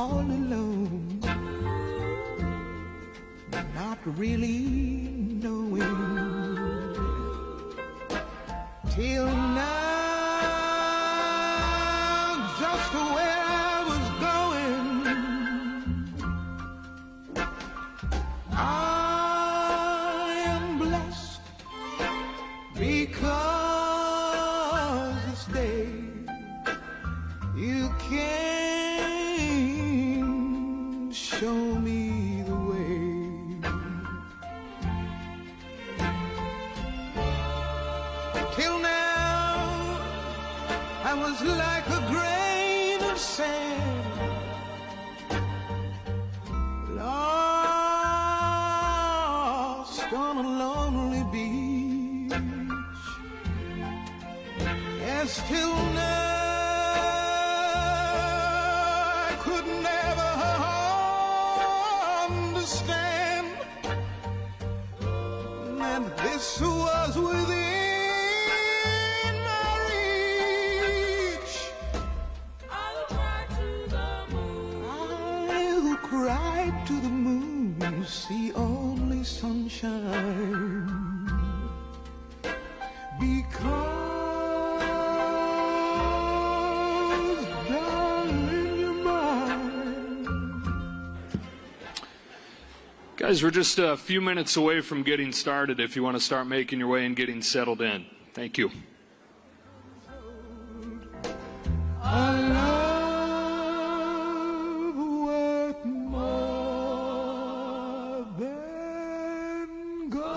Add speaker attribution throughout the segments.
Speaker 1: all alone, not really knowing till now just where I was going. I am blessed because this day you came to show me the way. Till now I was like a grain of sand, lost on a lonely beach. And still now I could never understand that this was within my reach. I who cried to the moon, see only sunshine. Because, darling, you're mine.
Speaker 2: Guys, we're just a few minutes away from getting started if you want to start making your way and getting settled in. Thank you.
Speaker 1: A love worth more than gold.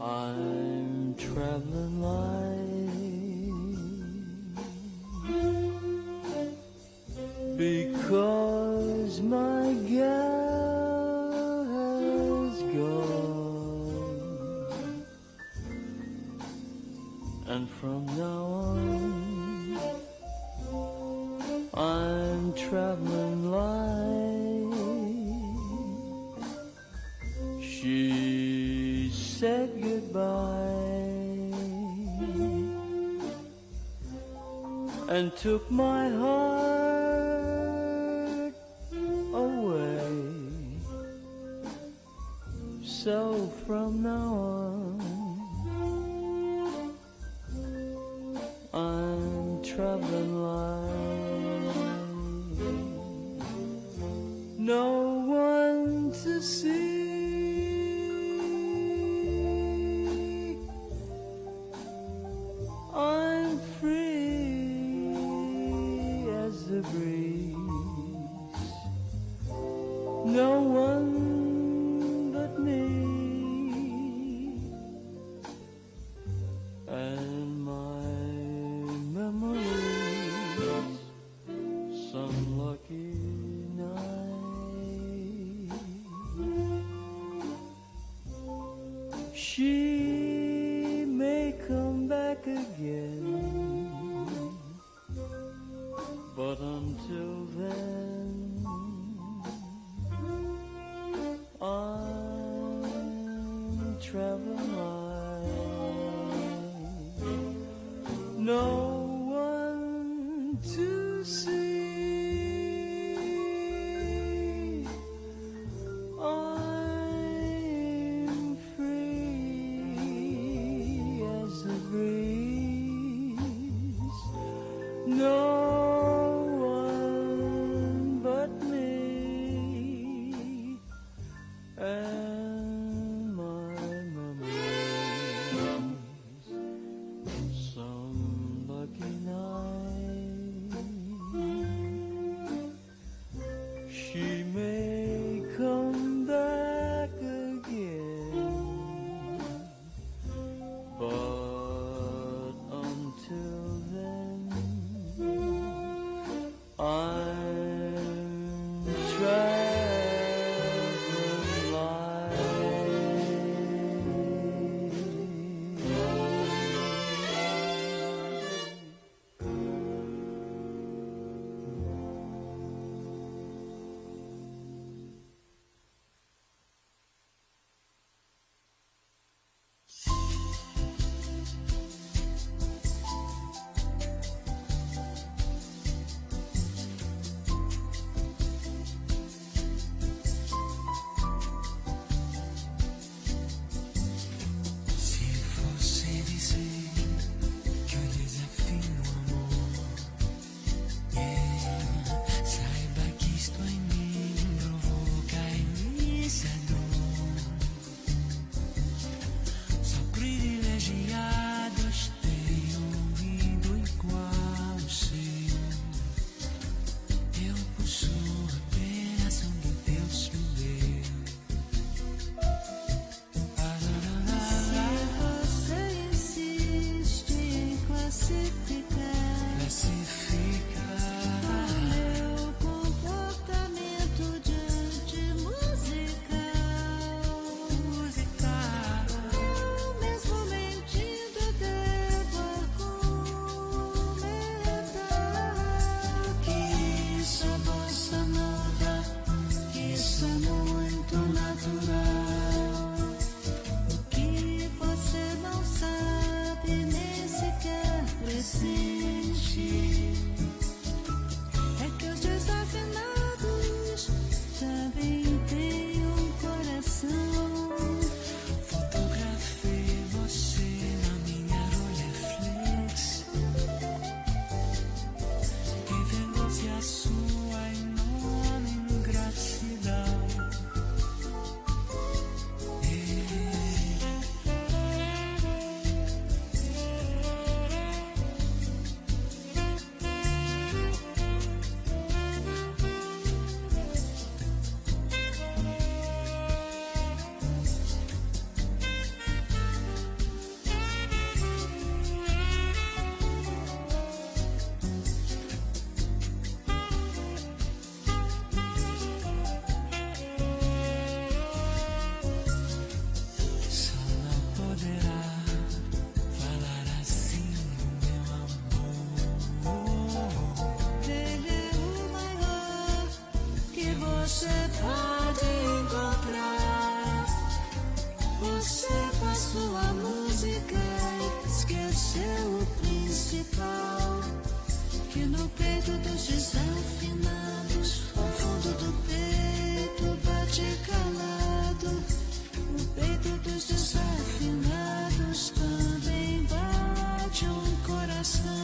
Speaker 3: I'm traveling light because my gal has gone, and from now on I'm traveling light. She said goodbye and took my heart away. So from now on I'm traveling light. No one to see. I'm free as the breeze. No one but me and my memories. Some lucky night she may come back again, but until then I'm traveling light. No one to see. I'm free as the breeze. No one but me and my memories. você pode encontrar. Você com a sua música esqueceu o principal, que no peito dos desafinados, o fundo do peito bate calado. No peito dos desafinados também bate um coração.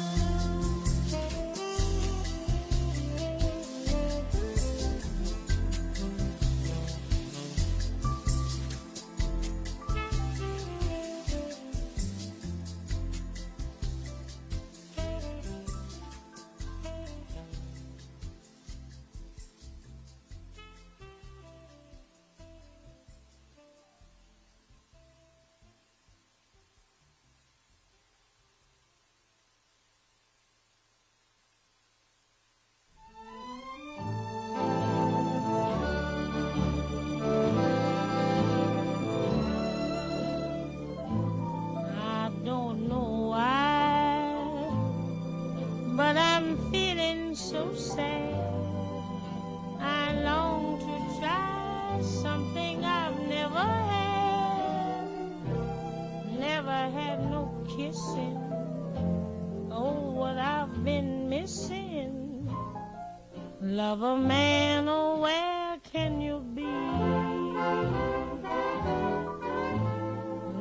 Speaker 3: I don't know why, but I'm feeling so sad. I long to try something I've never had. Never had no kissing. Oh, what I've been missing. Love a man, oh, where can you be?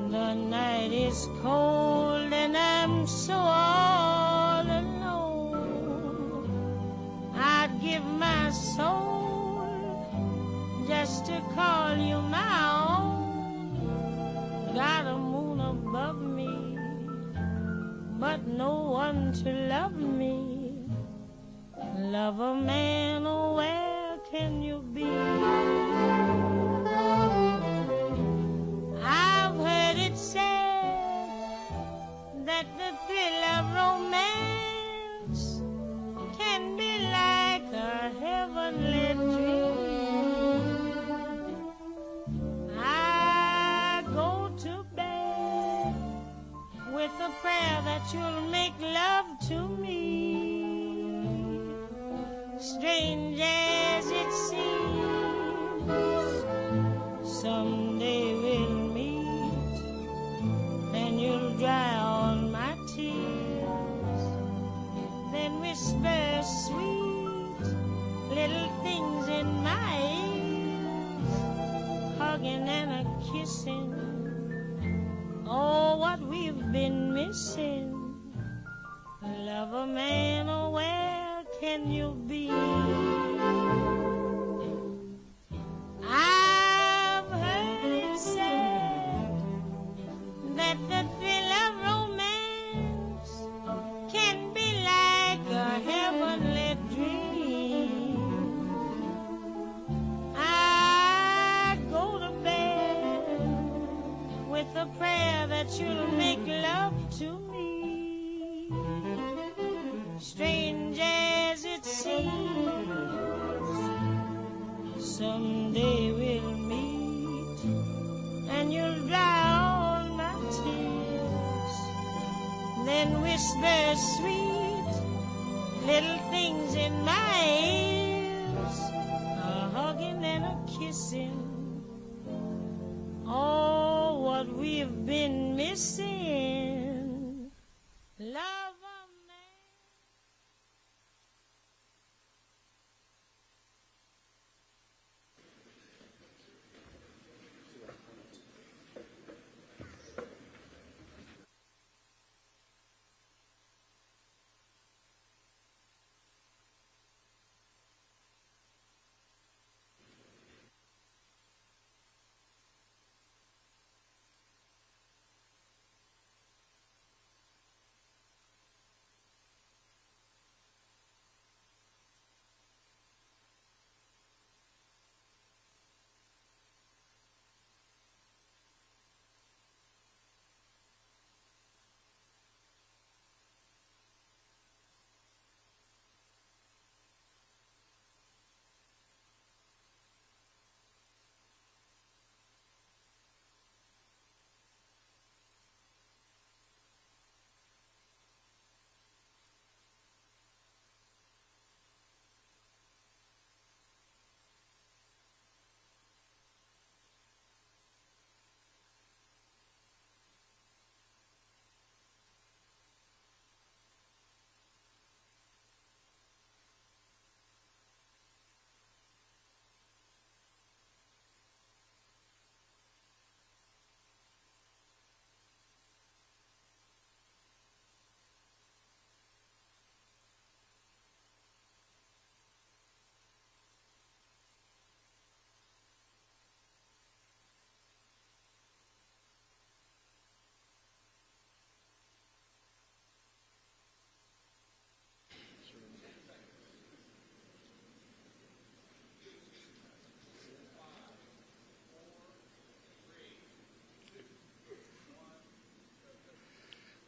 Speaker 3: The night is cold and I'm so all alone. I'd give my soul just to call you my own. Got a moon above me, but no one to love me. Love a man, oh, where can you be? I've heard it said that the thrill of romance can be like a heavenly dream. I go to bed with a prayer that you'll make love to me. Strange as it seems, someday we'll meet, and you'll dry all my tears. Then whisper sweet little things in my ears, hugging and a kissing. Oh, what we've been missing. Love a man, oh, where can you be? I've heard it said that the thrill of romance can be like a heavenly dream. I go to bed with a prayer that you'll make love to me. Strange as it seems, someday we'll meet, and you'll dry all my tears. Then whisper sweet little things in my ears, a hugging and a kissing. Oh, what we've been missing. Love a man.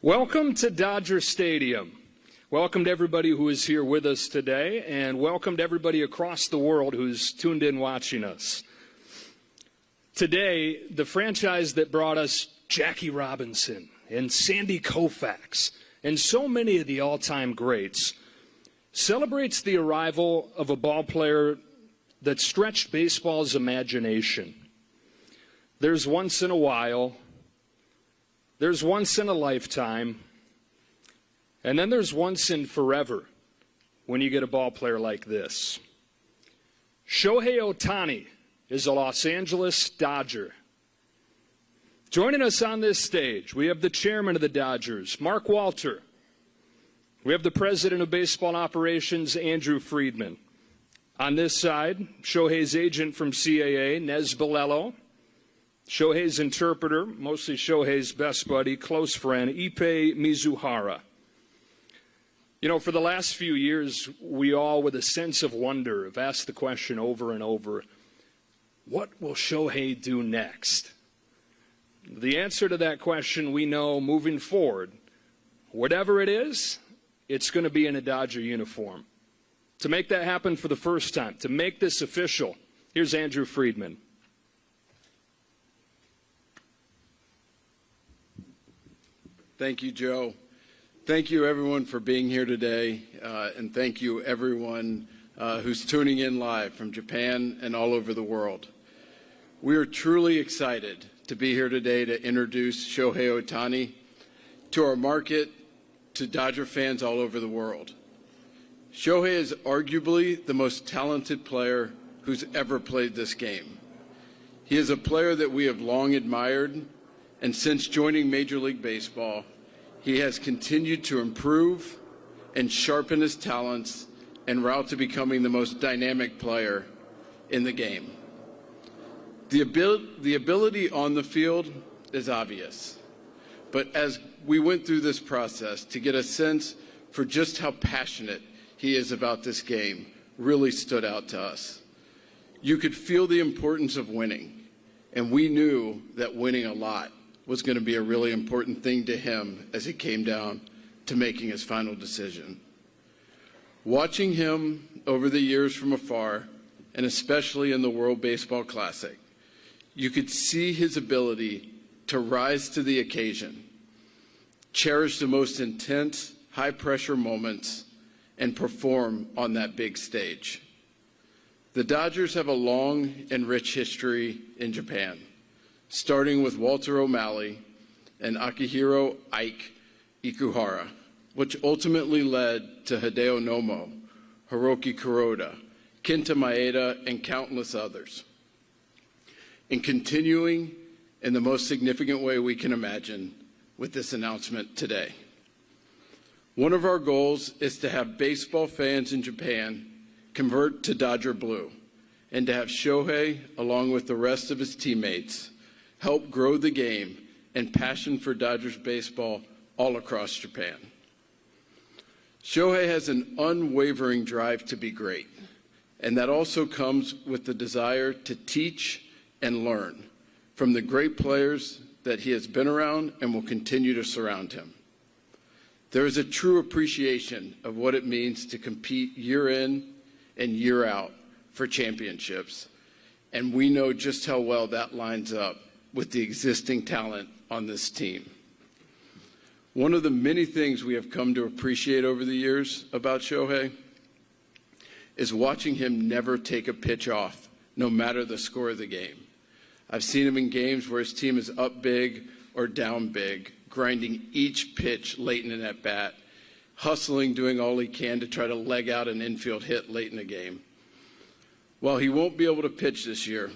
Speaker 2: Welcome to Dodger Stadium. Welcome to everybody who is here with us today, and welcome to everybody across the world who's tuned in watching us. Today, the franchise that brought us Jackie Robinson and Sandy Koufax and so many of the all-time greats celebrates the arrival of a ball player that stretched baseball's imagination. There's once in a while, there's once in a lifetime, and then there's once in forever when you get a ball player like this. Shohei Ohtani is a Los Angeles Dodger. Joining us on this stage, we have the chairman of the Dodgers, Mark Walter. We have the president of baseball operations, Andrew Friedman. On this side, Shohei's agent from CAA, Nez Bilello. Shohei's interpreter, mostly Shohei's best buddy, close friend, Ippei Mizuhara. You know, for the last few years, we all, with a sense of wonder, have asked the question over and over, what will Shohei do next? The answer to that question we know moving forward. Whatever it is, it's going to be in a Dodger uniform. To make that happen for the first time, to make this official, here's Andrew Friedman.
Speaker 4: Thank you, Joe. Thank you, everyone, for being here today, and thank you, everyone who's tuning in live from Japan and all over the world. We are truly excited to be here today to introduce Shohei Ohtani to our market, to Dodger fans all over the world. Shohei is arguably the most talented player who's ever played this game. He is a player that we have long admired, and since joining Major League Baseball, he has continued to improve and sharpen his talents en route to becoming the most dynamic player in the game. The ability on the field is obvious, but as we went through this process to get a sense for just how passionate he is about this game really stood out to us. You could feel the importance of winning, and we knew that winning a lot was going to be a really important thing to him as it came down to making his final decision. Watching him over the years from afar, and especially in the World Baseball Classic, you could see his ability to rise to the occasion, cherish the most intense, high-pressure moments, and perform on that big stage. The Dodgers have a long and rich history in Japan, starting with Walter O'Malley and Akihiro Ike Ikuhara, which ultimately led to Hideo Nomo, Hiroki Kuroda, Kenta Maeda, and countless others. And continuing in the most significant way we can imagine with this announcement today. One of our goals is to have baseball fans in Japan convert to Dodger Blue, and to have Shohei, along with the rest of his teammates, help grow the game and passion for Dodgers baseball all across Japan. Shohei has an unwavering drive to be great, and that also comes with the desire to teach and learn from the great players that he has been around and will continue to surround him. There is a true appreciation of what it means to compete year in and year out for championships, and we know just how well that lines up with the existing talent on this team. One of the many things we have come to appreciate over the years about Shohei is watching him never take a pitch off, no matter the score of the game. I've seen him in games where his team is up big or down big, grinding each pitch late in an at-bat, hustling, doing all he can to try to leg out an infield hit late in the game. While he won't be able to pitch this year,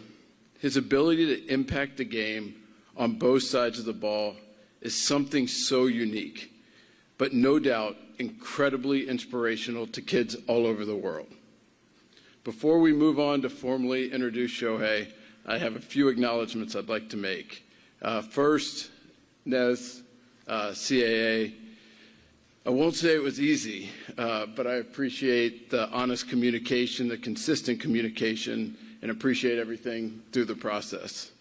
Speaker 4: his ability to impact the game on both sides of the ball is something so unique, but no doubt incredibly inspirational to kids all over the world. Before we move on to formally introduce Shohei, I have a few acknowledgments I'd like to make. First, Nez, CAA, I won't say it was easy, but I appreciate the honest communication, the consistent communication, and appreciate everything through the process.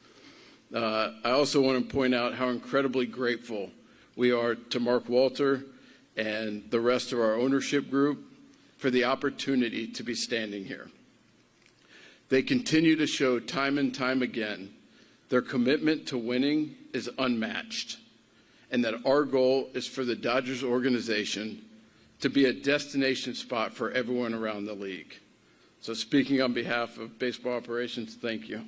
Speaker 4: I also want to point out how incredibly grateful we are to Mark Walter and the rest of our ownership group for the opportunity to be standing here. They continue to show time and time again their commitment to winning is unmatched, and that our goal is for the Dodgers organization to be a destination spot for everyone around the league. So speaking on behalf of baseball operations, thank you.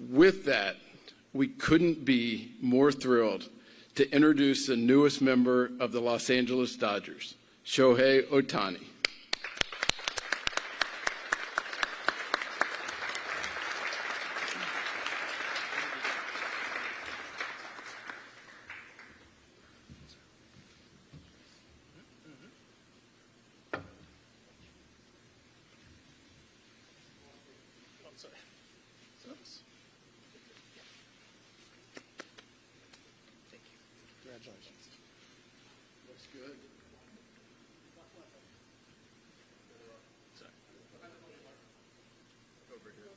Speaker 4: With that, we couldn't be more thrilled to introduce the newest member of the Los Angeles Dodgers, Shohei Ohtani.
Speaker 1: Congratulations.
Speaker 4: Looks good. Over here.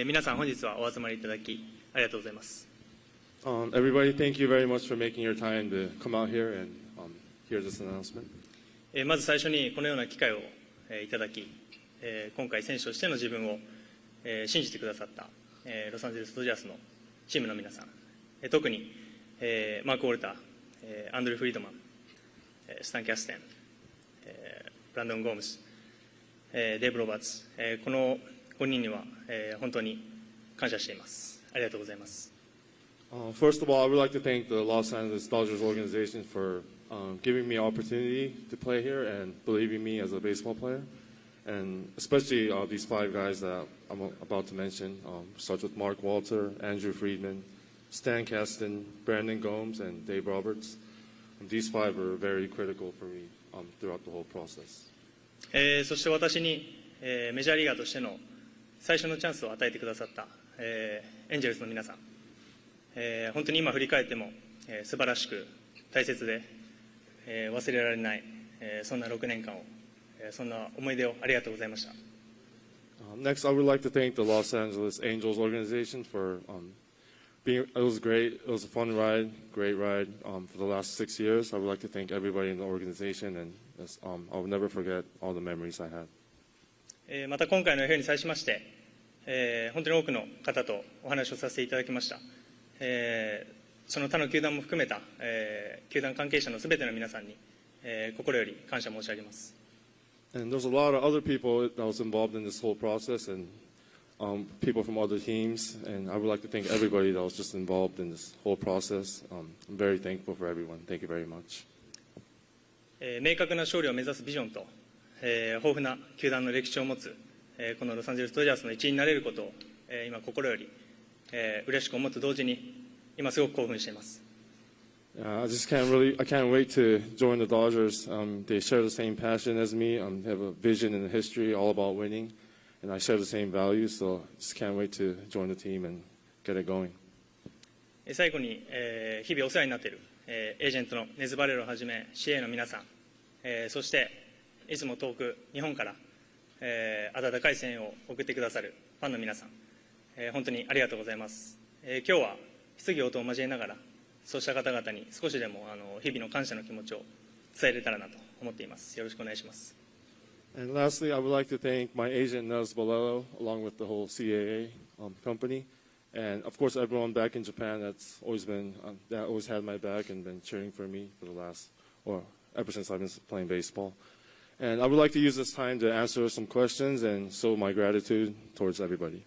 Speaker 5: 皆さん本日はお集まりいただきありがとうございます。
Speaker 6: Everybody, thank you very much for making your time to come out here and hear this announcement.
Speaker 5: まず最初にこのような機会をいただき、今回選手としての自分を信じてくださったロサンゼルスドジャースのチームの皆さん、特にマーク・ウォルター、アンドリュー・フリードマン、スタン・キャステン、ブランドン・ゴームス、デーブ・ロバーツ、この5人には本当に感謝しています。ありがとうございます。
Speaker 6: First of all, I would like to thank the Los Angeles Dodgers organization for giving me an opportunity to play here and believing me as a baseball player. And especially these 5 guys that I'm about to mention, starts with Mark Walter, Andrew Friedman, Stan Kasten, Brandon Gomes, and Dave Roberts. These 5 were very critical for me throughout the whole process.
Speaker 5: そして私に、メジャーリーガーとしての最初のチャンスを与えてくださった、エンジェルスの皆さん、本当に今振り返っても、素晴らしく大切で、忘れられない、そんな6年間を、そんな思い出をありがとうございました。
Speaker 6: Next, I would like to thank the Los Angeles Angels organization for being. It was great. It was a fun ride, great ride for the last 6 years. I would like to thank everybody in the organization, and I'll never forget all the memories I had.
Speaker 5: また今回の FA に際しまして、本当に多くの方とお話をさせていただきました。その他の球団も含めた、球団関係者のすべての皆さんに、心より感謝申し上げます。
Speaker 6: And there's a lot of other people that was involved in this whole process, and people from other teams. And I would like to thank everybody that was just involved in this whole process. I'm very thankful for everyone. Thank you very much.
Speaker 5: 明確な勝利を目指すビジョンと、豊富な球団の歴史を持つ、このロサンゼルスドジャースの一員になれることを、今心より、嬉しく思うと同時に今すごく興奮しています。
Speaker 6: I can't wait to join the Dodgers. They share the same passion as me. They have a vision and a history all about winning, and I share the same values. So just can't wait to join the team and get it going.
Speaker 5: 最後に、日々お世話になっている、エージェントのネズ・バレロをはじめ CA の皆さん、そしていつも遠く日本から、温かい声援を送ってくださるファンの皆さん、本当にありがとうございます。今日は質疑応答を交えながらそうした方々に少しでも日々の感謝の気持ちを伝えれたらなと思っています。よろしくお願いします。
Speaker 6: And lastly, I would like to thank my agent, Nels Bolello, along with the whole CAA company. And, of course, everyone back in Japan that's always been, that always had my back and been cheering for me for the last, or ever since I've been playing baseball. And I would like to use this time to answer some questions and show my gratitude towards everybody.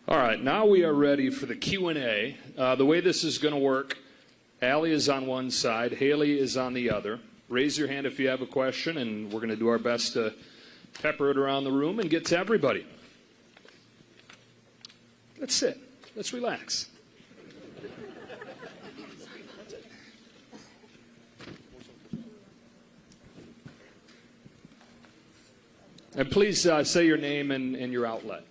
Speaker 2: All right, now we are ready for the Q&A. The way this is going to work, Allie is on one side, Haley is on the other. Raise your hand if you have a question, and we're going to do our best to pepper it around the room and get to everybody. Let's sit. Let's relax. And please say your name and your outlet.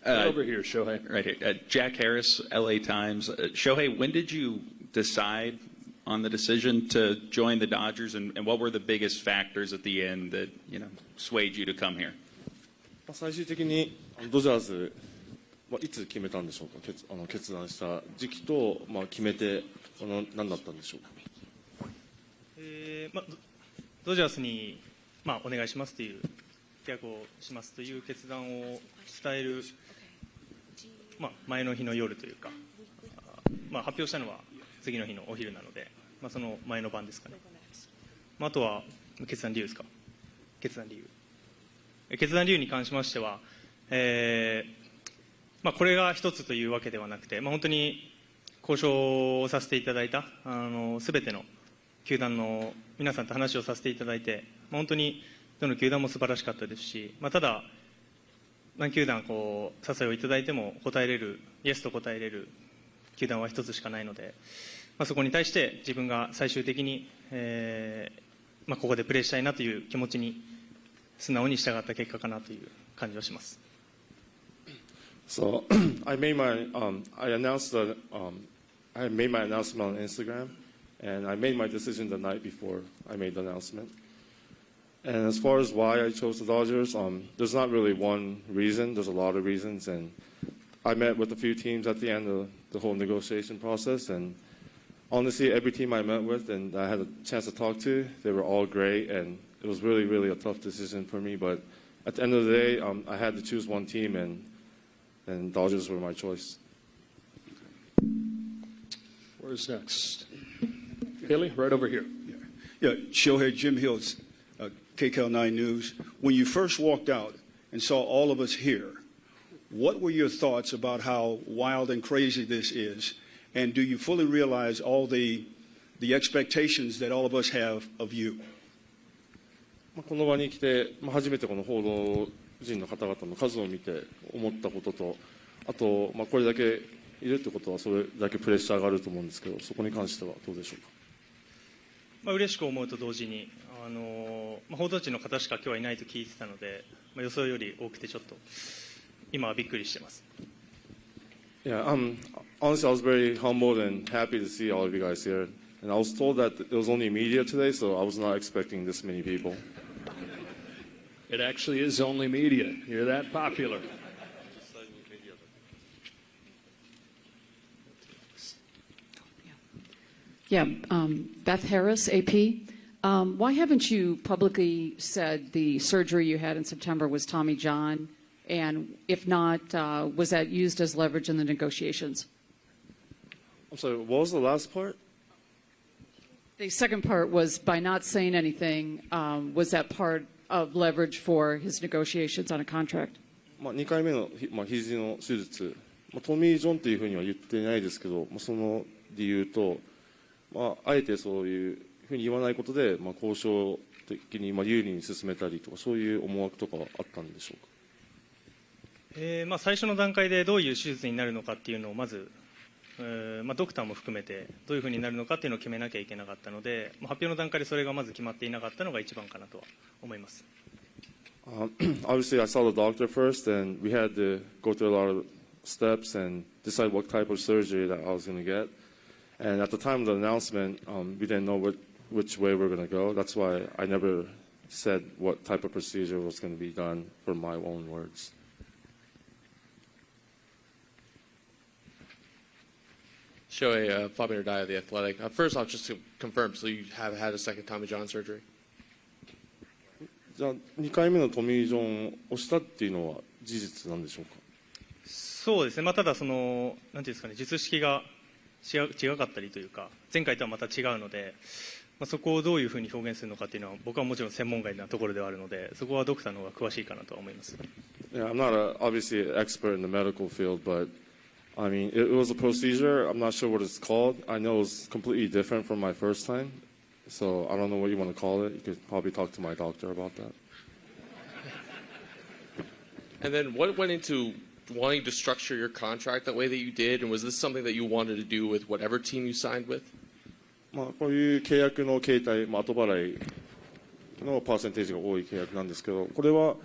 Speaker 2: Over here, Shohei.
Speaker 7: Right here. Jack Harris, LA Times. Shohei, when did you decide on the decision to join the Dodgers, and what were the biggest factors at the end that, swayed you to come here?
Speaker 6: 最終的にドジャーズいつ決めたんでしょうか。決断した時期と決めて何だったんでしょうか。
Speaker 5: ドジャースにお願いしますという契約をしますという決断を伝える前の日の夜というか、発表したのは次の日のお昼なので、その前の晩ですかね。あとは決断理由ですか。決断理由に関しましては、これが一つというわけではなくて、本当に交渉をさせていただいたすべての球団の皆さんと話をさせていただいて、本当にどの球団も素晴らしかったですし、ただ何球団お誘いをいただいてもイエスと答えれる球団は一つしかないので、そこに対して自分が最終的に、ここでプレーしたいなという気持ちに素直に従った結果かなという感じはします。
Speaker 6: So I made my I announced I made my announcement on Instagram, and I made my decision the night before I made the announcement. And as far as why I chose the Dodgers, there's not really one reason. There's a lot of reasons, and I met with a few teams at the end of the whole negotiation process, and honestly, every team I met with and I had a chance to talk to, they were all great, and it was really, really a tough decision for me. But at the end of the day, I had to choose one team, and Dodgers were my choice.
Speaker 2: Where's next? Haley, right over here.
Speaker 8: Yeah, Shohei, Jim Hills, KCAL 9 News. When you first walked out and saw all of us here, what were your thoughts about how wild and crazy this is? And do you fully realize all the expectations that all of us have of you?
Speaker 6: この場に来て、初めてこの報道陣の方々の数を見て思ったことと、あと、これだけいるってことはそれだけプレッシャーがあると思うんですけど、そこに関してはどうでしょうか。
Speaker 5: 嬉しく思うと同時に、報道陣の方しか今日はいないと聞いてたので、予想より多くてちょっと今はびっくりしてます。
Speaker 6: Yeah, honestly, I was very humbled and happy to see all of you guys here. And I was told that it was only media today, so I was not expecting this many people.
Speaker 2: It actually is only media. You're that popular.
Speaker 9: Yeah, Beth Harris, AP. Why haven't you publicly said the surgery you had in September was Tommy John? And if not, was that used as leverage in the negotiations?
Speaker 6: I'm sorry, what was the last part?
Speaker 9: The second part was by not saying anything, was that part of leverage for his negotiations on a contract?
Speaker 6: 2回目の肘の手術、トミー・ジョンというふうには言ってないですけど、その理由と、あえてそういうふうに言わないことで、交渉的に有利に進めたりとか、そういう思惑とかはあったんでしょうか。
Speaker 5: 最初の段階でどういう手術になるのかっていうのをまず、ドクターも含めてどういうふうになるのかっていうのを決めなきゃいけなかったので、発表の段階でそれがまず決まっていなかったのが一番かなとは思います。
Speaker 6: Obviously, I saw the doctor first, and we had to go through a lot of steps and decide what type of surgery that I was going to get. And at the time of the announcement, we didn't know which way we were going to go. That's why I never said what type of procedure was going to be done for my own words.
Speaker 10: Shohei, Fabian Ardaya of The Athletic. First off, just to confirm, so you have had a second Tommy John surgery?
Speaker 6: じゃあ2回目のトミー・ジョンをしたっていうのは事実なんでしょうか。
Speaker 5: そうですね、ただその、なんていうんですかね、術式が違かったりというか、前回とはまた違うので、そこをどういうふうに表現するのかっていうのは、僕はもちろん専門外なところではあるので、そこはドクターの方が詳しいかなとは思います。
Speaker 6: Yeah, I'm not obviously an expert in the medical field, but I mean, it was a procedure. I'm not sure what it's called. I know it's completely different from my first time. So I don't know what you want to call it. You could probably talk to my doctor about that.
Speaker 10: And then what went into wanting to structure your contract that way that you did? And was this something that you wanted to do with whatever team you signed with?
Speaker 6: こういう契約の形態、後払いのパーセンテージが多い契約なんですけど、これは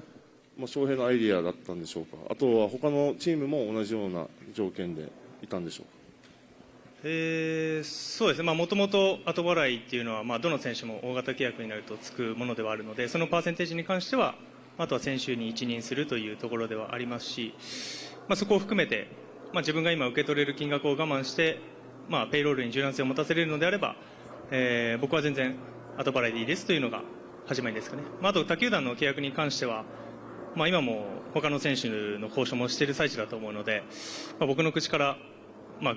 Speaker 6: 翔平のアイディアだったんでしょうか。あとは他のチームも同じような条件でいたんでしょうか。
Speaker 5: そうですね、もともと後払いっていうのは、どの選手も大型契約になるとつくものではあるので、そのパーセンテージに関しては、あとは選手に一任するというところではありますし、そこを含めて、自分が今受け取れる金額を我慢して、ペイロールに柔軟性を持たせれるのであれば、僕は全然後払いでいいですというのが始まりですかね。あと他球団の契約に関しては、今も他の選手の交渉もしている最中だと思うので、僕の口から、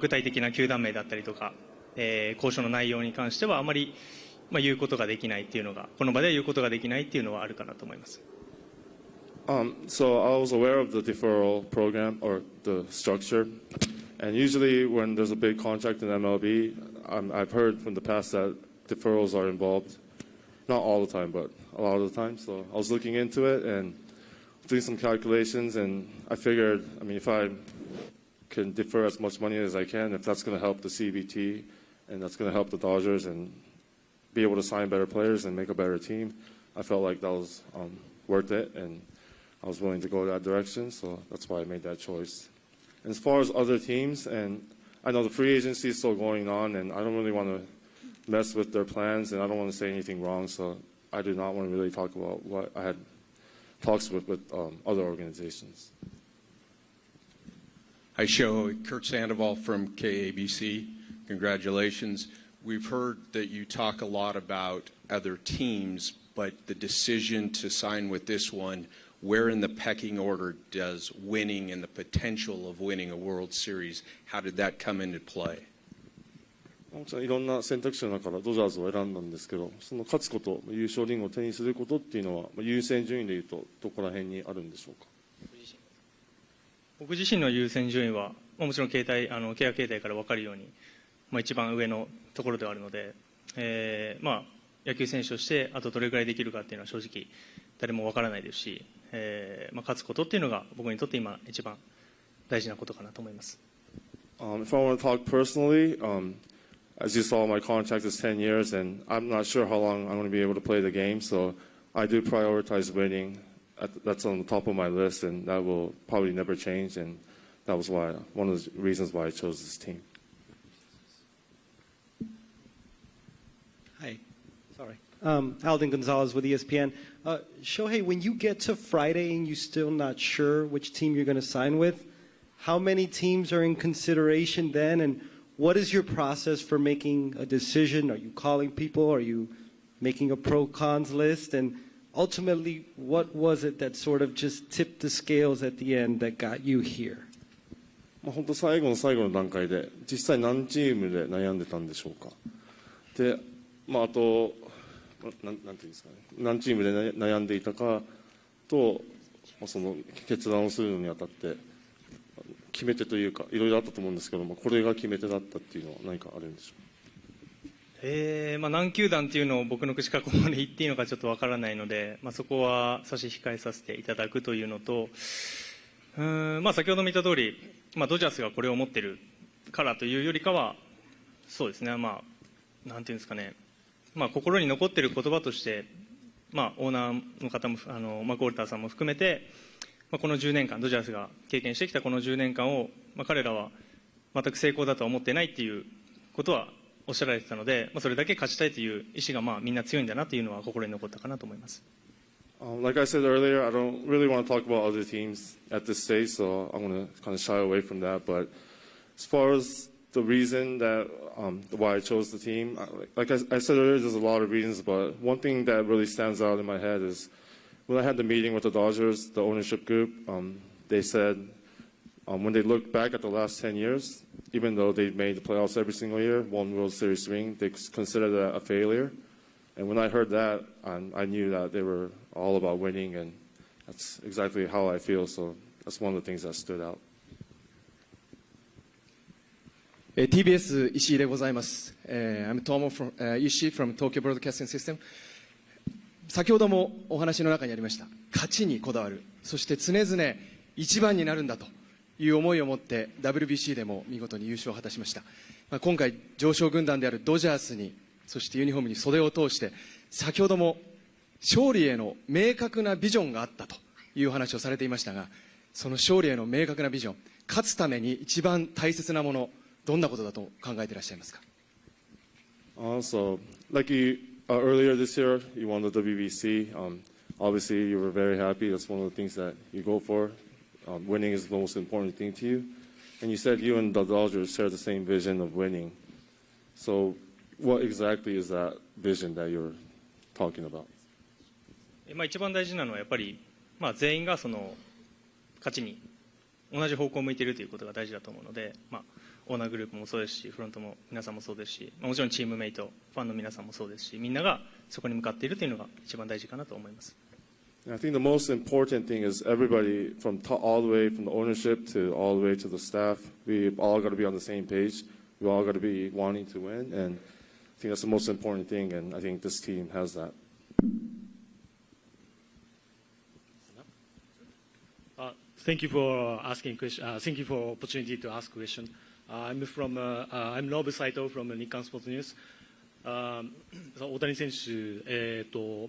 Speaker 5: 具体的な球団名だったりとか、交渉の内容に関してはあまり、言うことができないっていうのが、この場では言うことができないっていうのはあるかなと思います。
Speaker 6: So I was aware of the deferral program or the structure, and usually when there's a big contract in MLB, I've heard from the past that deferrals are involved. Not all the time, but a lot of the time. So I was looking into it and doing some calculations, and I figured, if I can defer as much money as I can, if that's going to help the CBT and that's going to help the Dodgers and be able to sign better players and make a better team, I felt like that was worth it, and I was willing to go that direction, so that's why I made that choice. And as far as other teams, and I know the free agency is still going on, and I don't really want to mess with their plans, and I don't want to say anything wrong, so I do not want to really talk about what I had talks with other organizations.
Speaker 11: Hi, Shohei. Kurt Sandoval from KABC. Congratulations. We've heard that you talk a lot about other teams, but the decision to sign with this one, where in the pecking order does winning and the potential of winning a World Series, how did that come into play?
Speaker 6: もちろんいろんな選択肢の中からドジャースを選んだんですけど、その勝つこと、優勝リングを手にすることっていうのは、優先順位でいうと、どこら辺にあるんでしょうか。
Speaker 5: 僕自身の優先順位は、もちろん契約形態から分かるように、一番上のところではあるので、野球選手としてあとどれぐらいできるかっていうのは正直誰も分からないですし、勝つことっていうのが僕にとって今一番大事なことかなと思います。
Speaker 6: If I want to talk personally, as you saw, my contract is 10 years, and I'm not sure how long I'm going to be able to play the game, so I do prioritize winning. That's on the top of my list, and that will probably never change, and that was one of the reasons why I chose this team.
Speaker 12: Hi, sorry. Alden Gonzalez with ESPN. Shohei, when you get to Friday and you're still not sure which team you're going to sign with, how many teams are in consideration then, and what is your process for making a decision? Are you calling people? Are you making a pro-cons list? And ultimately, what was it that sort of just tipped the scales at the end that got you here?
Speaker 6: 本当最後の最後の段階で実際何チームで悩んでたんでしょうか。で、あとなんていうんですかね、何チームで悩んでいたかと、その決断をするのにあたって決め手というかいろいろあったと思うんですけども、これが決め手だったっていうのは何かあるんでしょうか。
Speaker 5: 何球団っていうのを僕の口からここまで言っていいのかちょっとわからないので、そこは差し控えさせていただくというのと、先ほども言った通り、ドジャースがこれを持っているからというよりかは、そうですね、なんていうんですかね、心に残っている言葉として、オーナーの方もマクオルターさんも含めて、この10年間、ドジャースが経験してきたこの10年間を、彼らは全く成功だとは思ってないっていうことはおっしゃられてたので、それだけ勝ちたいという意思がみんな強いんだなというのは心に残ったかなと思います。
Speaker 6: Like I said earlier, I don't really want to talk about other teams at this stage, so I'm going to kind of shy away from that. But as far as the reason that why I chose the team, like I said earlier, there's a lot of reasons, but one thing that really stands out in my head is when I had the meeting with the Dodgers, the ownership group, they said when they look back at the last 10 years, even though they've made the playoffs every single year, one World Series ring, they consider that a failure. And when I heard that, I knew that they were all about winning, and that's exactly how I feel. So that's one of the things that stood out.
Speaker 13: TBS 石井でございます。I'm Tomo from 石井 from Tokyo Broadcasting System。先ほどもお話の中にありました勝ちにこだわる、そして常々一番になるんだという思いを持って WBC でも見事に優勝を果たしました。今回常勝軍団であるドジャースに、そしてユニフォームに袖を通して先ほども勝利への明確なビジョンがあったという話をされていましたが、その勝利への明確なビジョン、勝つために一番大切なもの、どんなことだと考えていらっしゃいますか。
Speaker 6: Also, like earlier this year, you won the WBC. Obviously, you were very happy. That's one of the things that you go for. Winning is the most important thing to you. And you said you and the Dodgers share the same vision of winning. So, what exactly is that vision that you're talking about?
Speaker 5: 一番大事なのはやっぱり、全員がその勝ちに同じ方向を向いているということが大事だと思うので、オーナーグループもそうですし、フロントも皆さんもそうですし、もちろんチームメイト、ファンの皆さんもそうですし、みんながそこに向かっているというのが一番大事かなと思います。
Speaker 6: I think the most important thing is everybody from all the way from the ownership to all the way to the staff, we all got to be on the same page. We all got to be wanting to win, and I think that's the most important thing, and I think this team has that.
Speaker 14: Thank you for asking question. Thank you for opportunity to ask question. I'm Nobu Saito from Nikkan Sports News. 大谷選手、常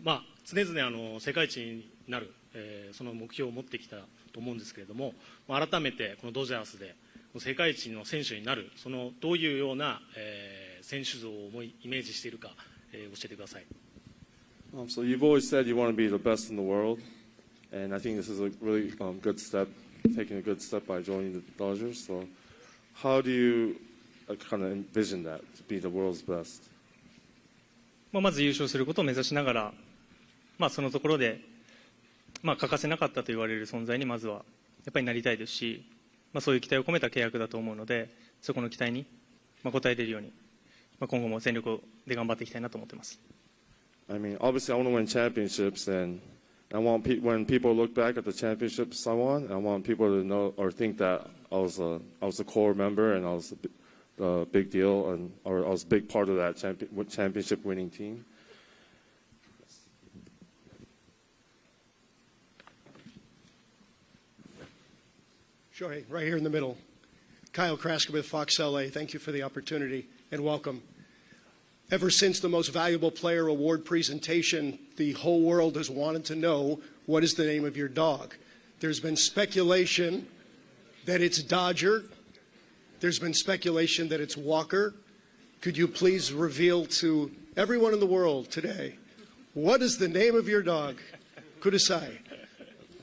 Speaker 14: 々世界一になる、その目標を持ってきたと思うんですけれども、改めてこのドジャースで世界一の選手になる、そのどういうような、選手像をイメージしているか、教えてください。
Speaker 6: So you've always said you want to be the best in the world, and I think this is a really good step, taking a good step by joining the Dodgers. So how do you kind of envision that to be the world's best?
Speaker 5: まず優勝することを目指しながら、そのところで、欠かせなかったと言われる存在にまずはやっぱりなりたいですし、そういう期待を込めた契約だと思うので、そこの期待に応えれるように、今後も全力で頑張っていきたいなと思っています。
Speaker 6: I mean, obviously, I want to win championships, and I want when people look back at the championships I won, I want people to know or think that I was a core member and I was a big deal, or I was a big part of that championship winning team.
Speaker 15: Shohei, right here in the middle. Kyle Krasker with Fox LA. Thank you for the opportunity and welcome. Ever since the Most Valuable Player Award presentation, the whole world has wanted to know what is the name of your dog. There's been speculation that it's Dodger. There's been speculation that it's Walker. Could you please reveal to everyone in the world today, what is the name of your dog? Kudasai.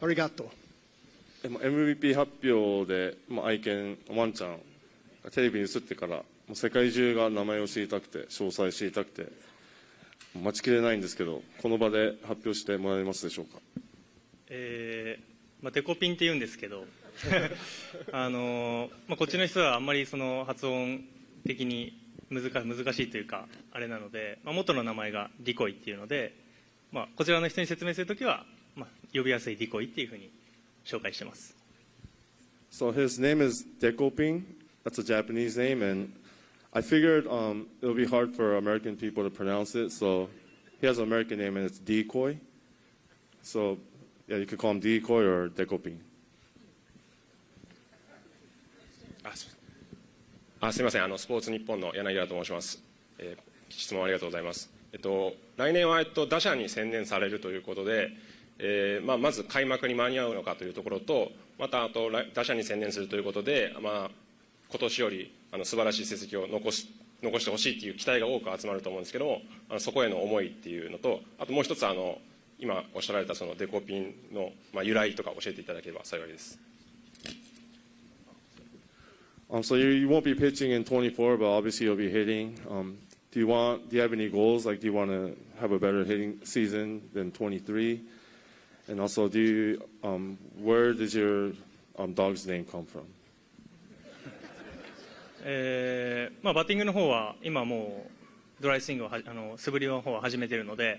Speaker 15: Arigato.
Speaker 6: MVP 発表で、愛犬ワンちゃんがテレビに映ってからもう世界中が名前を知りたくて詳細知りたくて待ちきれないんですけど、この場で発表してもらえますでしょうか。
Speaker 5: デコピンって言うんですけどこっちの人はあんまりその発音的に難しいというかあれなので、元の名前がディコイっていうので、こちらの人に説明するときは、呼びやすいディコイっていうふうに紹介してます。
Speaker 6: So his name is Dekoping. That's a Japanese name, and I figured it'll be hard for American people to pronounce it. So he has an American name, and it's Decoy. So yeah, you could call him Decoy or Dekoping.
Speaker 16: すみません、スポーツ日本の柳田と申します。質問ありがとうございます。来年は打者に専念されるということで。まず開幕に間に合うのかというところと、また打者に専念するということで、今年より素晴らしい成績を残してほしいという期待が多く集まると思うんですけども、そこへの思いっていうのと、あともう一つ今おっしゃられたそのデコピンの由来とか教えていただければ幸いです。
Speaker 6: So you won't be pitching in 24, but obviously you'll be hitting. Do you have any goals? Like, do you want to have a better hitting season than 23? And also, where does your dog's name come from?
Speaker 5: バッティングの方は今もうドライスイングを素振りの方は始めているので、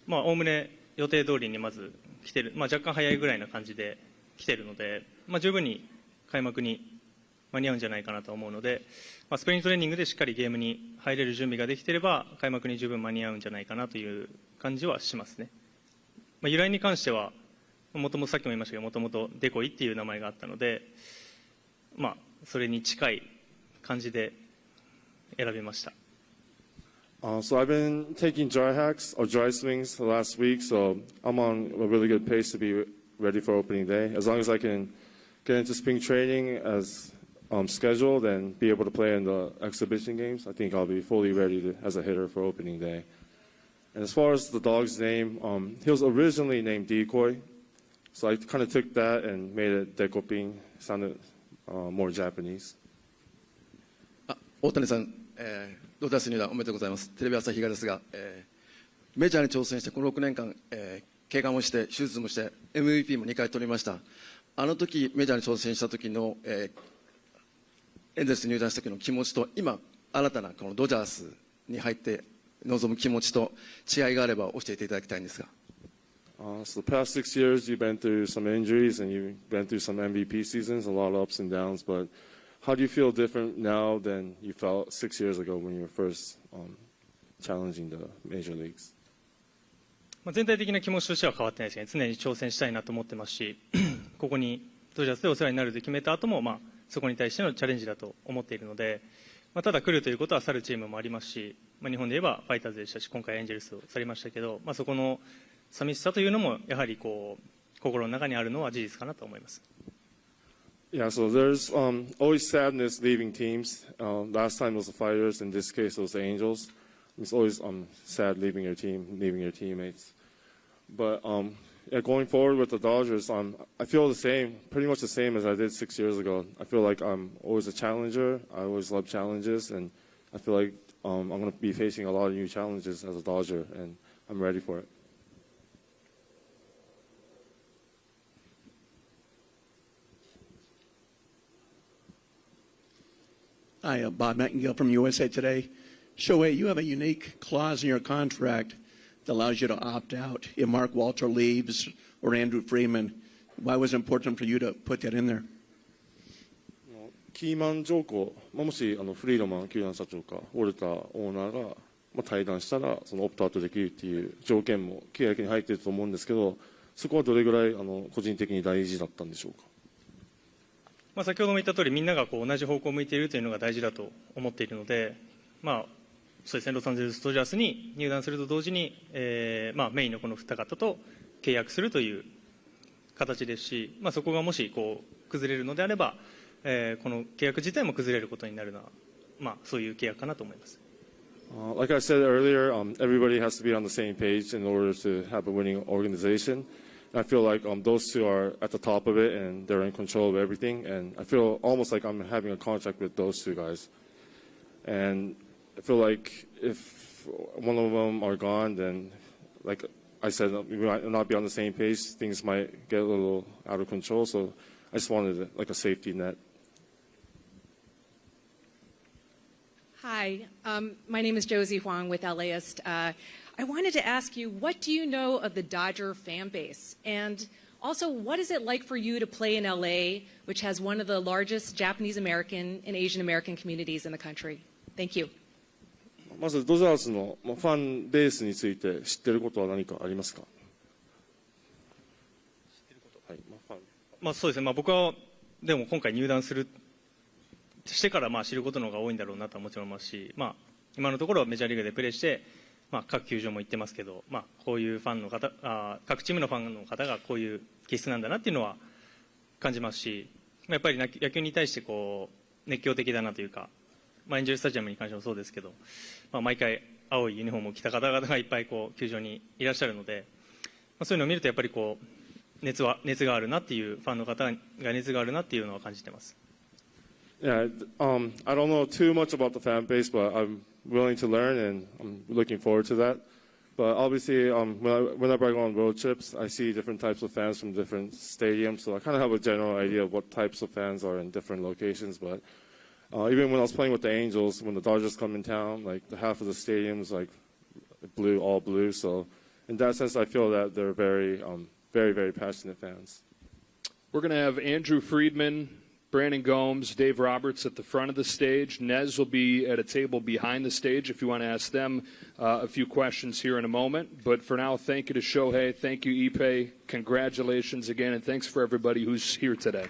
Speaker 5: おおむね予定通りにまず来てる、若干早いぐらいな感じで来ているので、十分に開幕に間に合うんじゃないかなと思うので、スプリングトレーニングでしっかりゲームに入れる準備ができていれば開幕に十分間に合うんじゃないかなという感じはしますね。由来に関してはもともとさっきも言いましたけど、もともとデコイっていう名前があったので、それに近い感じで選びました。
Speaker 6: So I've been taking dry hacks or dry swings the last week, so I'm on a really good pace to be ready for opening day. As long as I can get into spring training as scheduled and be able to play in the exhibition games, I think I'll be fully ready as a hitter for opening day. And as far as the dog's name, he was originally named Decoy, so I kind of took that and made it Dekoping. Sounded more Japanese.
Speaker 13: 大谷さん、ロータス入団おめでとうございます。テレビ朝日がですが、メジャーに挑戦してこの6年間、怪我もして手術もして MVP も2回取りました。あの時メジャーに挑戦した時の、エンゼルス入団した時の気持ちと今新たなこのドジャースに入って望む気持ちと違いがあれば教えていただきたいんですが。
Speaker 6: So the past 6 years, you've been through some injuries and you've been through some MVP seasons, a lot of ups and downs. But how do you feel different now than you felt 6 years ago when you were first challenging the major leagues?
Speaker 5: 全体的な気持ちとしては変わってないですね。常に挑戦したいなと思ってますし、ここにドジャースでお世話になると決めた後も、そこに対してのチャレンジだと思っているので、ただ来るということは去るチームもありますし、日本で言えばファイターズでしたし、今回エンジェルスを去りましたけど、そこの寂しさというのもやはり心の中にあるのは事実かなと思います。
Speaker 6: Yeah, so there's always sadness leaving teams. Last time it was the Fighters, in this case it was the Angels. It's always sad leaving your team, leaving your teammates. But going forward with the Dodgers, I feel the same, pretty much the same as I did 6 years ago. I feel like I'm always a challenger. I always love challenges, and I feel like I'm going to be facing a lot of new challenges as a Dodger, and I'm ready for it.
Speaker 17: Hi, Bob Nightingale from USA Today. Shohei, you have a unique clause in your contract that allows you to opt out if Mark Walter leaves or Andrew Friedman. Why was it important for you to put that in there?
Speaker 6: キーマン条項、もしフリードマン球団社長かウォルターオーナーが対談したらそのオプトアウトできるっていう条件も契約に入っていると思うんですけど、そこはどれぐらい個人的に大事だったんでしょうか。
Speaker 5: 先ほども言った通り、みんなが同じ方向を向いているというのが大事だと思っているので、そうですね、ロサンゼルス・ドジャースに入団すると同時に、メインのこの二方と契約するという形ですし、そこがもし崩れるのであれば、この契約自体も崩れることになるのは、そういう契約かなと思います。
Speaker 6: Like I said earlier, everybody has to be on the same page in order to have a winning organization. I feel like those two are at the top of it and they're in control of everything. And I feel almost like I'm having a contract with those two guys. And I feel like if one of them are gone, then, like I said, we might not be on the same page. Things might get a little out of control. So I just wanted like a safety net.
Speaker 18: Hi, my name is Josie Huang with LAist. I wanted to ask you, what do you know of the Dodger fan base? And also, what is it like for you to play in LA, which has one of the largest Japanese American and Asian American communities in the country? Thank you.
Speaker 6: まずドジャースのファンベースについて知っていることは何かありますか。
Speaker 5: そうですね、僕はでも今回入団してから知ることの方が多いんだろうなとはもちろん思いますし、今のところはメジャーリーグでプレーして、各球場も行ってますけど、こういうファンの方、各チームのファンの方がこういう気質なんだなっていうのは感じますし、やっぱり野球に対して熱狂的だなというか、エンジェルスタジアムに関してもそうですけど、毎回青いユニフォームを着た方々がいっぱい球場にいらっしゃるので、そういうのを見るとやっぱり熱があるなっていう、ファンの方が熱があるなっていうのは感じてます。
Speaker 6: Yeah, I don't know too much about the fan base, but I'm willing to learn, and I'm looking forward to that. But obviously, whenever I go on road trips, I see different types of fans from different stadiums, so I kind of have a general idea of what types of fans are in different locations. But even when I was playing with the Angels, when the Dodgers come in town, like the half of the stadium's like blue, all blue. So in that sense, I feel that they're very, very passionate fans.
Speaker 2: We're going to have Andrew Friedman, Brandon Gomes, Dave Roberts at the front of the stage. Nez will be at a table behind the stage if you want to ask them a few questions here in a moment. But for now, thank you to Shohei. Thank you, Ippei. Congratulations again, and thanks for everybody who's here today.